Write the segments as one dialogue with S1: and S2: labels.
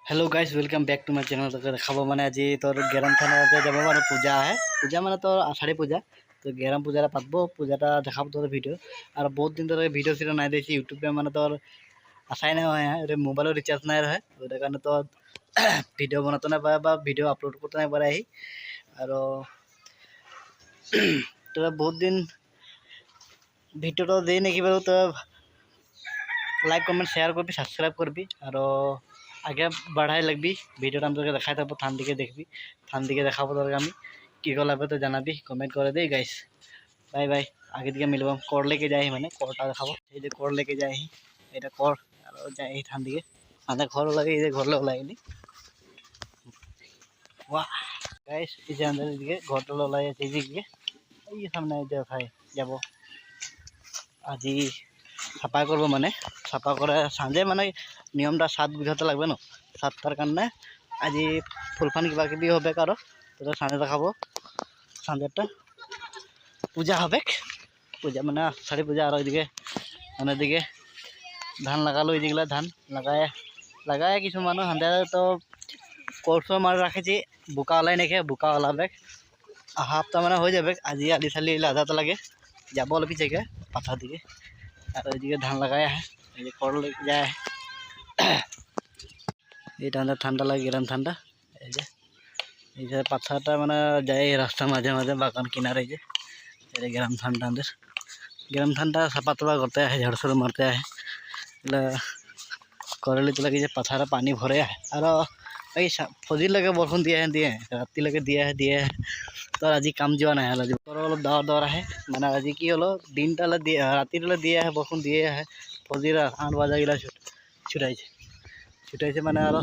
S1: Hello guys welcome back to my channel. तो देखा माने आज तोर गेराम थाना जब माने पूजा है पूजा माने तो आषाढ़ी पूजा तो गेराम पूजा पातब पूजाटा देखा तोर भिडियो और बहुत दिन तक भिडियो सीडियो ना देखी यूट्यूब पे माने तोर आसाई ना है मोबाइल रिचार्ज ना रहे तो कारण तो भिडियो बनाते ना पाए भिडियो अपलोड करते ना पारे और तो बहुत दिन भिडियो तो दे नहीं पारो तो लाइक कमेंट शेयर करबी सब्सक्राइब करबी और आगे बढ़ाई लगबी भिडियो आम तक देखा थको थान दिखे देखबी थान दिखे देखा तक आम कि कल तो जानाबी कमेंट कर दे गाइस बाय बाय आगे दिखे मिलबो कर लेके जाए माने करटा देखा ये कर लेके जाए ये कर और जाए थान दिखे आधा घर लगे ये घर ओलाइनी वाह गाइस ये अंदर दिखे घर ओलाई दिखे ये सामने देखाय যাব আজি साफा करब माने साफा कर साँजे माने नियमटा 7 बिघाते लागबे न 7टार कारण आज फुलफान क्या कि और तो साँजे देखाब साँजेटा पूजा हबे पूजा माने साड़ी पूजा और एदिके माने एदिके धान लगालो एदिकला धान लगाए किछु मानु हांदे तो कोर्स मार राखे बोका ओलाई नेखे बोका ओलाबे सप्ताह माने हो जाबे आज आली साली लादात लागे যাব अलग पिछे पाथा दिखे और एदिके धान लगाया है ये कर लेके जाए ये ठांडा लगे गरम ठंडा ये पाथाटा माने जाए रास्ता माझे माझे बागान किनारे ये गरम ठंडा साफा तफा करते हैं झाड़ झाड़ मारते हैं करली तो लगे पाथार पानी भरे है और फजिल लगे बरखुन दिए राति लगे दिए तो आज काम जो ना अलग अलग दौर दौर है माने आज कि हलो दिन राति दिए है बरखुन दिए है फजिल 8 बजा गिला छुटाई माने और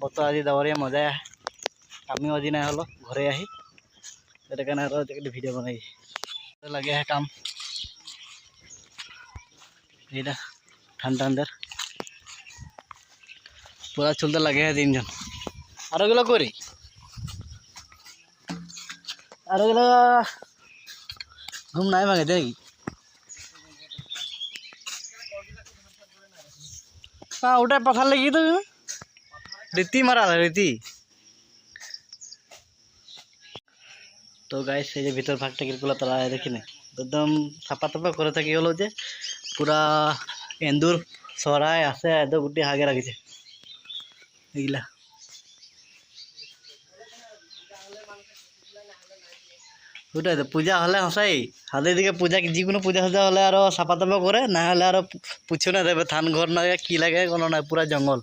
S1: बतर आज दावरिया मजा है कमी आज ना हलो घरे भिडियो बनाई लगे है काम ये ठंडा अंदर पूरा चलते लगे है 3 जन और गलो करी और गलो घूम नहीं मांगे थे हाँ उठा पथार लगी तो रीति मारा रीति तो गाइस ये भीतर भाग टिकल तला है देखी एकदम साफा ताफा करे थी हलो जे पूरा एंदुर सराय आसे गुटी हागे राखी एगला ওটাই তো পূজা হলে হসাই হাতে দিকে পূজা যিকোনো পূজা সজা হলে আর সাফা তাফা করে না হলে আর পুছো না দেবে থান ঘর না কি লাগে কোনো না পুরা জঙ্গল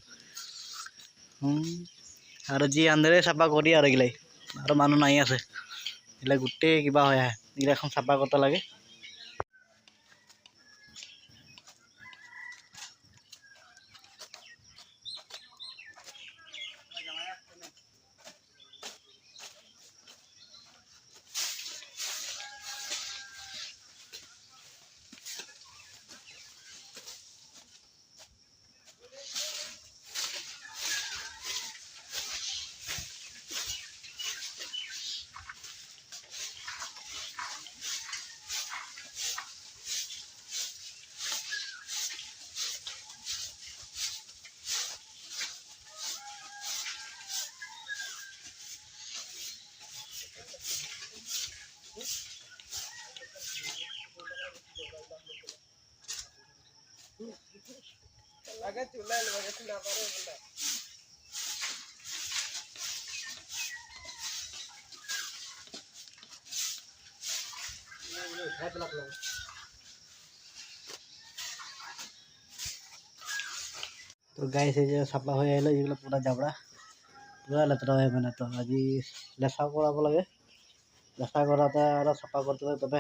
S1: আর যি আন্ধেরে সাফা করি আর এগুলাই আর মানুষ নাই আছে এগুলা গোটেই কিবা হয় এগুলা এখন সাফা করতে লাগে आगे चूल्हा लगा के ना पारे बोला तो गाय से जो साफा हो आलो ये पूरा जबड़ा पूरा लेतरा है मैंने तो आज लेसा कराब लगे लेसा कराते और साफा करते तब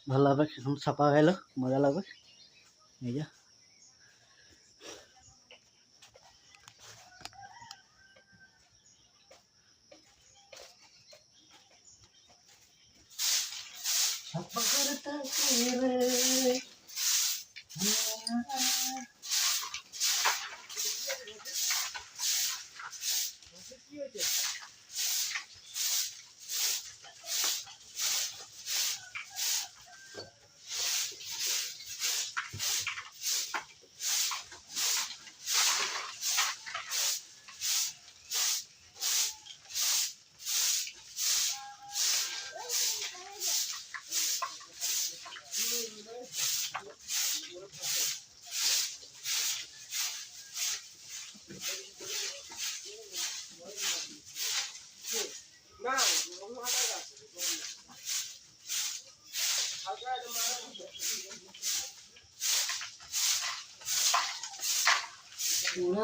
S1: भल लगे साफा आलो मजा लगे ये साफा करते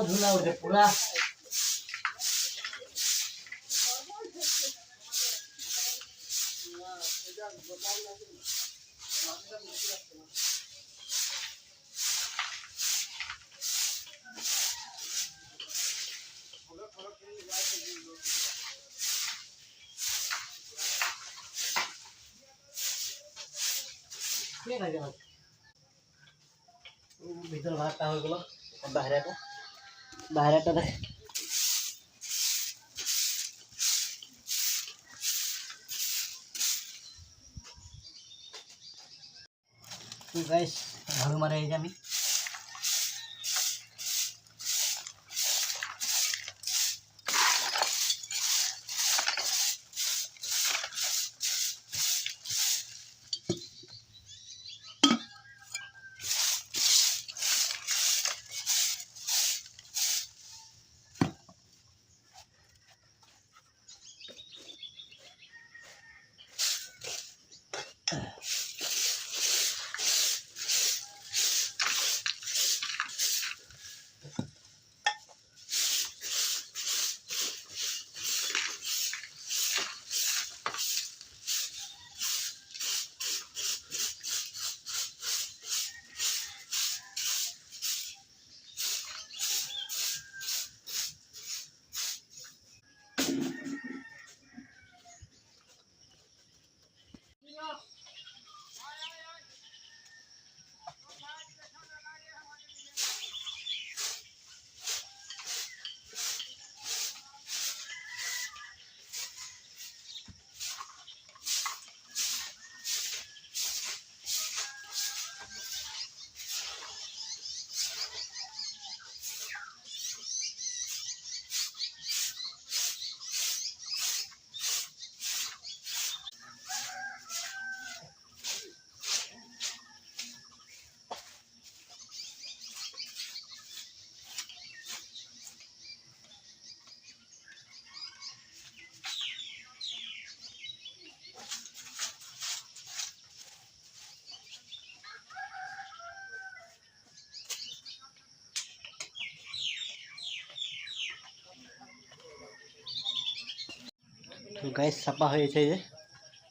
S1: ধুলা উঠে পুরা ভিতর ভাতটা হয়ে গেল বাইরেটা দেখ তো গাইস ঝাড়ু মারে এই যে আমি তো গাইস সাপা হয়েছে যে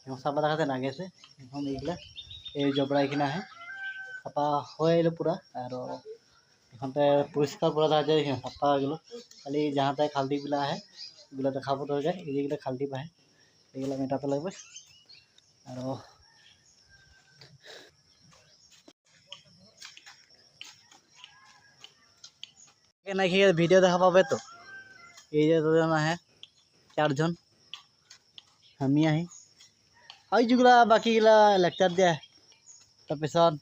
S1: এখন সাপা দেখাতে না গেছে এখন এইগুলা এই জবড়াই কিনা আহে সাপা হয়ে এলো পুরা আর এখানটা পরিষ্কার করা দেখা যায় এখানে সাপা হয়ে গেল খালি যাহাতে খালটিগুলা আহে এগুলো দেখাবো হয়ে যায় এইগুলো খালটি পাহে এগুলো মেটাতে লাগবে আর নাকি ভিডিও দেখা পাবে তো এই যে দুজন আহে চারজন আমি আহি ওই যেগুলা বাকিগুলা লেকচার দিয়ে তাৰপিছত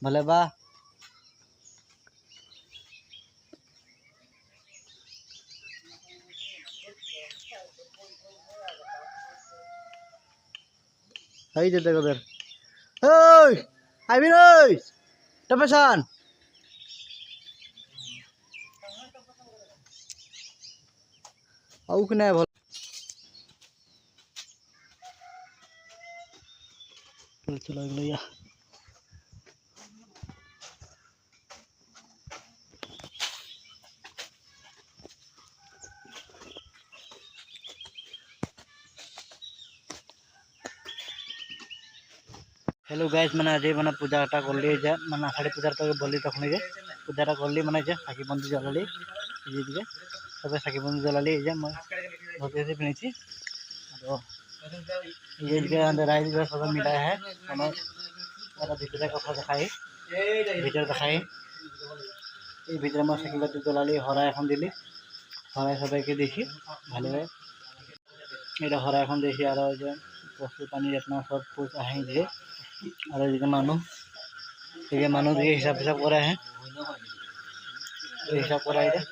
S1: ভালে বা এই যে দেখো দের ওই আইবি ওই তাৰপিছত আউ কোনে ভাল চলে গেল ইয়া हेलो गाइस मैंने आज मैंने पूजाटा कर ली जा मैंने आषाढ़ी पूजार तो बोली तक पूजाटा कर ली मैंने साकी बंदी जलाली ये सब साकी बंदी जलाली मैं धोती से पिनी ये अंदर राइस सब मिला है भीतर कपड़ा दिखाई भीतर दिखाई ये भीतर मैं साकी बंदी जलाली हरा एन दिली हरा सबके देखी भाले ये हरा एन देखी और बस्तु पानी जितना सब कुछ आए दिए और ये मानु दिए हिसाब हिसाब करा है हिसाब करा है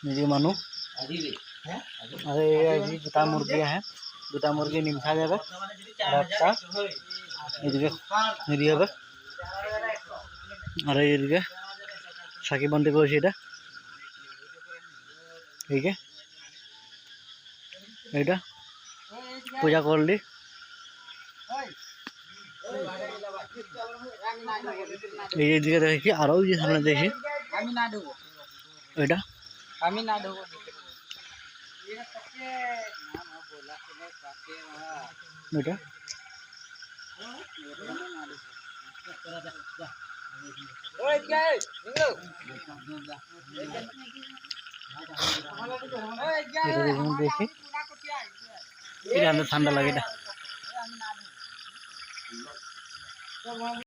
S1: निजे मानु अरे ये दुटा मुर्गी है दुटा मुर्गी निमसा जाए और ये साकी बंदी कर ठीक है এইটা পূজা করলি এই দিকে দেখি আর ওই যে সামনে দেখি
S2: আমি না ঢুকবো
S1: এটা
S2: আমি না ঢুকবো
S1: এটা
S2: ওই কে নিলো
S1: এটা দেখুন দেখি এটা ঠান্ডা লাগে এটা